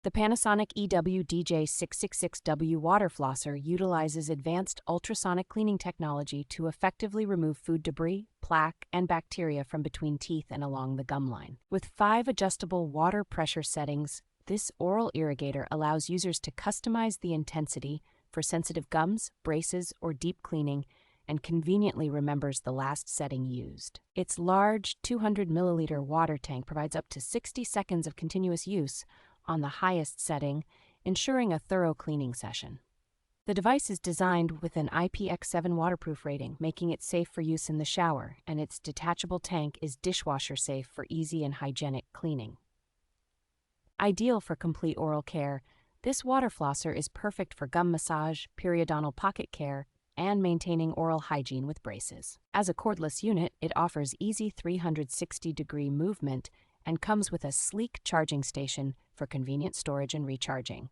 The Panasonic EW-DJ66-W Water Flosser utilizes advanced ultrasonic cleaning technology to effectively remove food debris, plaque, and bacteria from between teeth and along the gum line. With 5 adjustable water pressure settings, this oral irrigator allows users to customize the intensity for sensitive gums, braces, or deep cleaning, and conveniently remembers the last setting used. Its large 200 milliliter water tank provides up to 60 seconds of continuous use on the highest setting, ensuring a thorough cleaning session. The device is designed with an IPX7 waterproof rating, making it safe for use in the shower, and its detachable tank is dishwasher-safe for easy and hygienic cleaning. Ideal for complete oral care, this water flosser is perfect for gum massage, periodontal pocket care, and maintaining oral hygiene with braces. As a cordless unit, it offers easy 360-degree movement and comes with a sleek charging station for convenient storage and recharging.